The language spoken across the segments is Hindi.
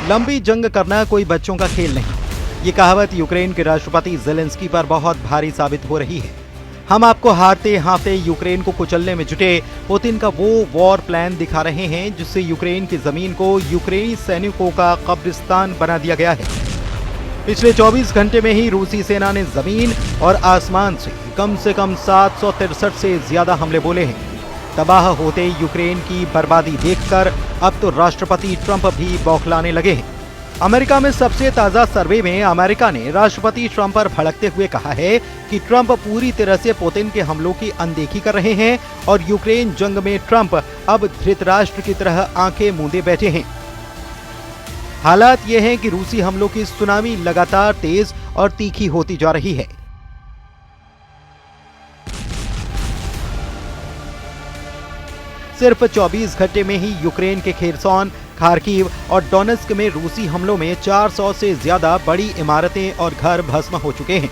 लंबी जंग करना कोई बच्चों का खेल नहीं। ये कहावत यूक्रेन के राष्ट्रपति ज़ेलेंस्की पर बहुत भारी साबित हो रही है। हम आपको हारते हारते यूक्रेन को कुचलने में जुटे पुतिन का वो वॉर प्लान दिखा रहे हैं जिससे यूक्रेन की जमीन को यूक्रेनी सैनिकों का कब्रिस्तान बना दिया गया है। पिछले 24 घंटे में ही रूसी सेना ने जमीन और आसमान से कम 763 से ज्यादा हमले बोले हैं। तबाह होते यूक्रेन की बर्बादी देखकर अब तो राष्ट्रपति ट्रंप भी बौखलाने लगे हैं। अमेरिका में सबसे ताजा सर्वे में अमेरिका ने राष्ट्रपति ट्रंप पर भड़कते हुए कहा है कि ट्रंप पूरी तरह से पुतिन के हमलों की अनदेखी कर रहे हैं और यूक्रेन जंग में ट्रंप अब धृतराष्ट्र की तरह आंखें मूंदे बैठे हैं। हालात ये हैं कि रूसी हमलों की सुनामी लगातार तेज और तीखी होती जा रही है। सिर्फ 24 घंटे में ही यूक्रेन के खेरसॉन, खार्किव और डोनेस्क में रूसी हमलों में 400 से ज्यादा बड़ी इमारतें और घर भस्म हो चुके हैं।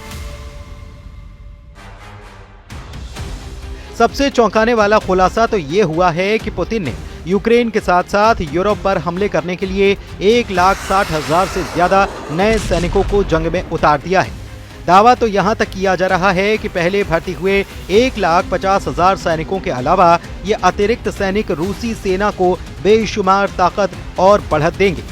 सबसे चौंकाने वाला खुलासा तो ये हुआ है कि पुतिन ने यूक्रेन के साथ साथ यूरोप पर हमले करने के लिए 1,60,000 से ज्यादा नए सैनिकों को जंग में उतार दिया है। दावा तो यहां तक किया जा रहा है कि पहले भर्ती हुए 1,50,000 सैनिकों के अलावा ये अतिरिक्त सैनिक रूसी सेना को बेशुमार ताकत और बढ़त देंगे।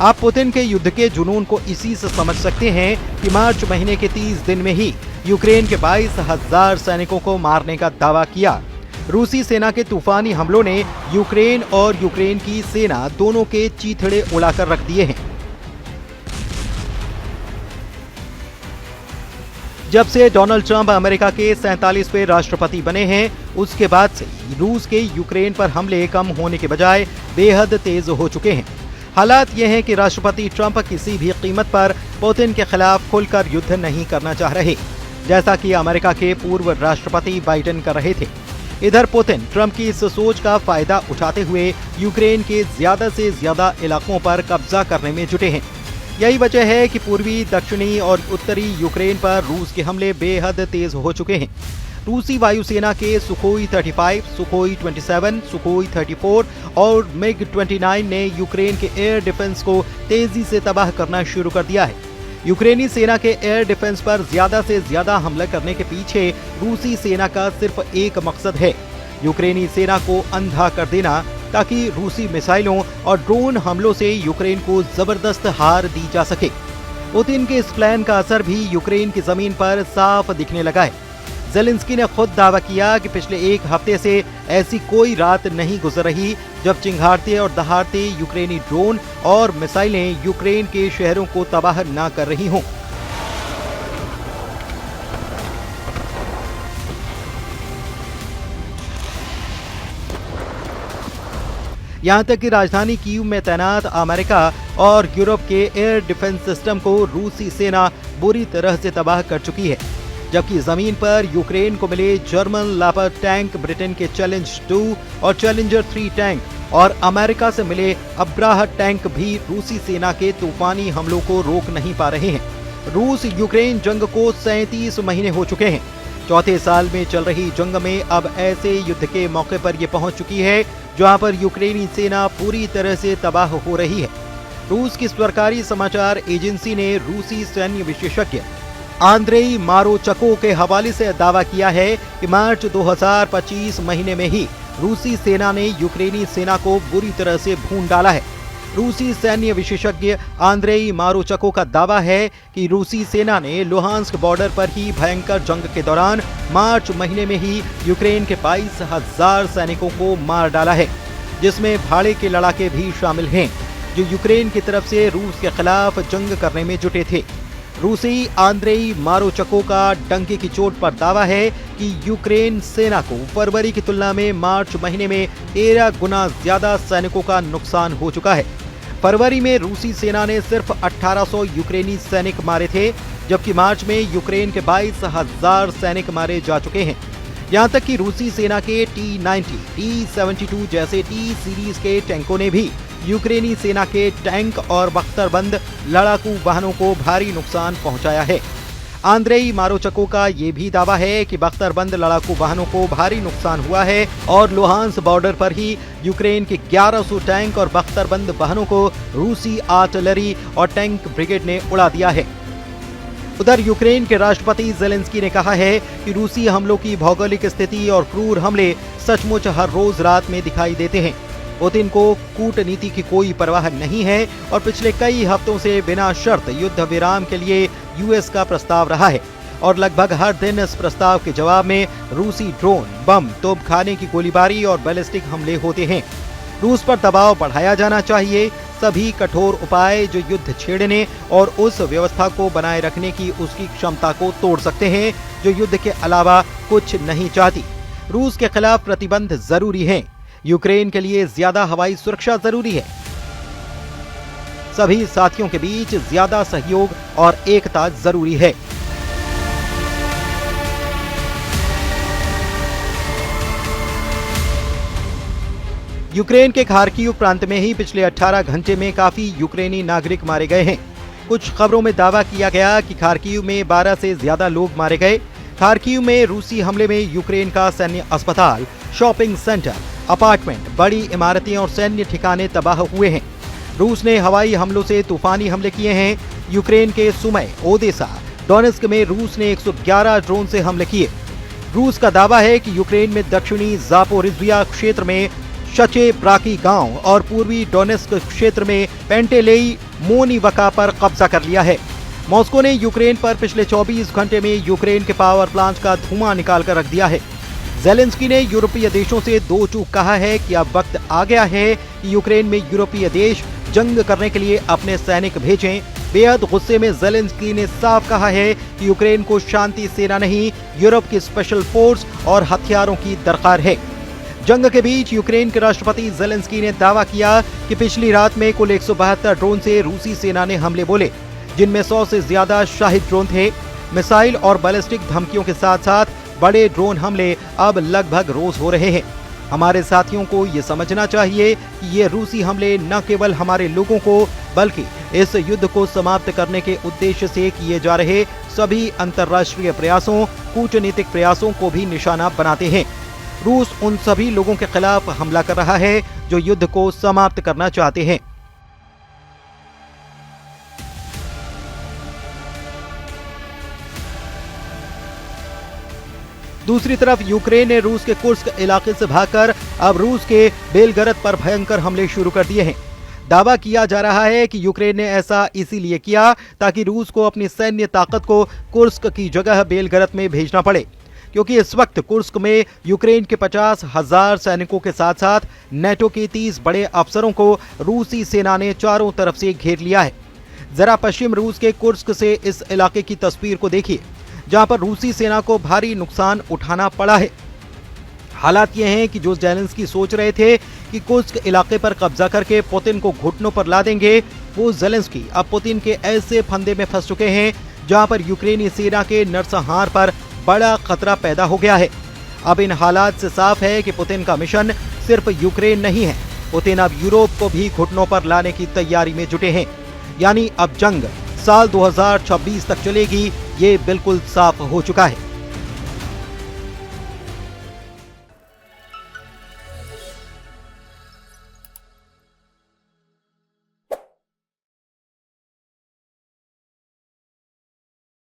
आप पुतिन के युद्ध के जुनून को इसी से समझ सकते हैं कि मार्च महीने के 30 दिन में ही यूक्रेन के 22,000 सैनिकों को मारने का दावा किया। रूसी सेना के तूफानी हमलों ने यूक्रेन और यूक्रेन की सेना दोनों के चीथड़े उड़ाकर रख दिए हैं। जब से डोनाल्ड ट्रंप अमेरिका के 47वें राष्ट्रपति बने हैं, उसके बाद से रूस के यूक्रेन पर हमले कम होने के बजाय बेहद तेज हो चुके हैं। हालात ये हैं कि राष्ट्रपति ट्रंप किसी भी कीमत पर पुतिन के खिलाफ खुलकर युद्ध नहीं करना चाह रहे, जैसा कि अमेरिका के पूर्व राष्ट्रपति बाइडेन कर रहे थे। इधर पुतिन ट्रंप की इस सोच का फायदा उठाते हुए यूक्रेन के ज्यादा से ज्यादा इलाकों पर कब्जा करने में जुटे हैं। यही वजह है कि पूर्वी, दक्षिणी और उत्तरी यूक्रेन पर रूस के हमले बेहद तेज हो चुके हैं। रूसी वायुसेना के सुखोई 35, सुखोई 27, सुखोई 34 और मिग 29 ने यूक्रेन के एयर डिफेंस को तेजी से तबाह करना शुरू कर दिया है। यूक्रेनी सेना के एयर डिफेंस पर ज्यादा से ज्यादा हमला करने के पीछे रूसी सेना का सिर्फ एक मकसद है, यूक्रेनी सेना को अंधा कर देना, ताकि रूसी मिसाइलों और ड्रोन हमलों से यूक्रेन को जबरदस्त हार दी जा सके। पुतिन के इस प्लान का असर भी यूक्रेन की जमीन पर साफ दिखने लगा है। ज़ेलेंस्की ने खुद दावा किया कि पिछले एक हफ्ते से ऐसी कोई रात नहीं गुजर रही जब चिंघाड़ते और दहाड़ते यूक्रेनी ड्रोन और मिसाइलें यूक्रेन के शहरों को तबाह न कर रही हों। यहां तक कि राजधानी कीव में तैनात अमेरिका और यूरोप के एयर डिफेंस सिस्टम को रूसी सेना बुरी तरह से तबाह कर चुकी है, जबकि जमीन पर यूक्रेन को मिले जर्मन लेपर्ड टैंक, ब्रिटेन के चैलेंज 2 और चैलेंजर 3 टैंक और अमेरिका से मिले अब्राहट टैंक भी रूसी सेना के तूफानी हमलों को रोक नहीं पा रहे हैं। रूस यूक्रेन जंग को 37 महीने हो चुके हैं। चौथे साल में चल रही जंग में अब ऐसे युद्ध के मौके पर यह पहुंच चुकी है जहां पर यूक्रेनी सेना पूरी तरह से तबाह हो रही है। रूस की सरकारी समाचार एजेंसी ने रूसी सैन्य विशेषज्ञ आंद्रेई मारोचको के हवाले से दावा किया है कि मार्च 2025 महीने में ही रूसी सेना ने यूक्रेनी सेना को बुरी तरह से भून डाला है। रूसी सैन्य विशेषज्ञ आंद्रेई मारोचको का दावा है कि रूसी सेना ने लुहांस्क बॉर्डर पर ही भयंकर जंग के दौरान मार्च महीने में ही यूक्रेन के 22,000 सैनिकों को मार डाला है, जिसमें भाड़े के लड़ाके भी शामिल हैं, जो यूक्रेन की तरफ से रूस के खिलाफ जंग करने में जुटे थे। रूसी आंद्रेई मारोचको का डंके की चोट पर दावा है कि यूक्रेन सेना को फरवरी की तुलना में मार्च महीने में 13 गुना ज्यादा सैनिकों का नुकसान हो चुका है। फरवरी में रूसी सेना ने सिर्फ 1800 यूक्रेनी सैनिक मारे थे, जबकि मार्च में यूक्रेन के 22,000 सैनिक मारे जा चुके हैं। यहां तक कि रूसी सेना के T-90, T-72 जैसे T सीरीज के टैंकों ने भी यूक्रेनी सेना के टैंक और बख्तरबंद लड़ाकू वाहनों को भारी नुकसान पहुंचाया है। आंद्रेई मारोचको का ये भी दावा है कि बख्तरबंद लड़ाकू वाहनों को भारी नुकसान हुआ है और लुहांस बॉर्डर पर ही यूक्रेन के 1100 टैंक और बख्तरबंद वाहनों को रूसी आर्टिलरी और टैंक ब्रिगेड ने उड़ा दिया है। उधर यूक्रेन के राष्ट्रपति जेलेंस्की ने कहा है कि रूसी हमलों की भौगोलिक स्थिति और क्रूर हमले सचमुच हर रोज रात में दिखाई देते हैं। पुतिन को कूटनीति की कोई परवाह नहीं है और पिछले कई हफ्तों से बिना शर्त युद्ध विराम के लिए यूएस का प्रस्ताव रहा है और लगभग हर दिन इस प्रस्ताव के जवाब में रूसी ड्रोन, बम, तोपखाने की गोलीबारी और बैलिस्टिक हमले होते हैं। रूस पर दबाव बढ़ाया जाना चाहिए। सभी कठोर उपाय जो युद्ध छेड़ने और उस व्यवस्था को बनाए रखने की उसकी क्षमता को तोड़ सकते हैं जो युद्ध के अलावा कुछ नहीं चाहती। रूस के खिलाफ प्रतिबंध जरूरी है। यूक्रेन के लिए ज्यादा हवाई सुरक्षा जरूरी है। सभी साथियों के बीच ज्यादा सहयोग और एकता जरूरी है। यूक्रेन के खार्किव प्रांत में ही पिछले 18 घंटे में काफी यूक्रेनी नागरिक मारे गए हैं। कुछ खबरों में दावा किया गया कि खार्किव में 12 से ज्यादा लोग मारे गए। खार्किव में रूसी हमले में यूक्रेन का सैन्य अस्पताल, शॉपिंग सेंटर, अपार्टमेंट, बड़ी इमारतें और सैन्य ठिकाने तबाह हुए हैं। रूस ने हवाई हमलों से तूफानी हमले किए हैं। यूक्रेन के सुमय, ओदेसा, डोनेस्क में रूस ने 111 ड्रोन से हमले किए। रूस का दावा है कि यूक्रेन में दक्षिणी जापोरिज्जिया क्षेत्र में शचे ब्राकी गांव और पूर्वी डोनेस्क क्षेत्र में पेंटेलेई मोनिवका पर कब्जा कर लिया है। मॉस्को ने यूक्रेन पर पिछले 24 घंटे में यूक्रेन के पावर प्लांट का धुआं निकाल कर रख दिया है। जेलेंस्की ने यूरोपीय देशों से दो टूक कहा है कि अब वक्त आ गया है कि यूक्रेन में यूरोपीय देश जंग करने के लिए अपने सैनिक भेजें। बेहद गुस्से में जेलेंस्की ने साफ कहा है कि यूक्रेन को शांति सेना नहीं, यूरोप की स्पेशल फोर्स और हथियारों की दरकार है। जंग के बीच यूक्रेन के राष्ट्रपति जेलेंस्की ने दावा किया कि पिछली रात में कुल 172 ड्रोन से रूसी सेना ने हमले बोले, जिनमें 100 से ज्यादा शाहिद ड्रोन थे। मिसाइल और बैलिस्टिक धमकियों के साथ साथ बड़े ड्रोन हमले अब लगभग रोज हो रहे हैं। हमारे साथियों को ये समझना चाहिए कि ये रूसी हमले न केवल हमारे लोगों को बल्कि इस युद्ध को समाप्त करने के उद्देश्य से किए जा रहे सभी अंतर्राष्ट्रीय प्रयासों, कूटनीतिक प्रयासों को भी निशाना बनाते हैं। रूस उन सभी लोगों के खिलाफ हमला कर रहा है जो युद्ध को समाप्त करना चाहते हैं। दूसरी तरफ यूक्रेन ने रूस के कुर्स्क इलाके से भागकर अब रूस के बेलगरद पर भयंकर हमले शुरू कर दिए हैं। दावा किया जा रहा है कि यूक्रेन ने ऐसा इसीलिए किया ताकि रूस को अपनी सैन्य ताकत को कुर्स्क की जगह बेलगरद में भेजना पड़े, क्योंकि इस वक्त कुर्स्क में यूक्रेन के 50,000 सैनिकों के साथ साथ नेटो के 30 बड़े अफसरों को रूसी सेना ने चारों तरफ से घेर लिया है। जरा पश्चिम रूस के कुर्स्क से इस इलाके की तस्वीर को देखिए, जहां पर रूसी सेना को भारी नुकसान उठाना पड़ा है। हालात ये हैं कि जो जेलेंस्की सोच रहे थे कि कुर्स्क इलाके पर कब्जा करके पुतिन को घुटनों पर ला देंगे, वो जेलेंस्की अब पुतिन के ऐसे फंदे में फंस चुके हैं जहां पर यूक्रेनी सेना के नरसंहार पर बड़ा खतरा पैदा हो गया है। अब इन हालात से साफ है कि पुतिन का मिशन सिर्फ यूक्रेन नहीं है। पुतिन अब यूरोप को भी घुटनों पर लाने की तैयारी में जुटे हैं। यानी अब जंग साल 2026 तक चलेगी, ये बिल्कुल साफ हो चुका है।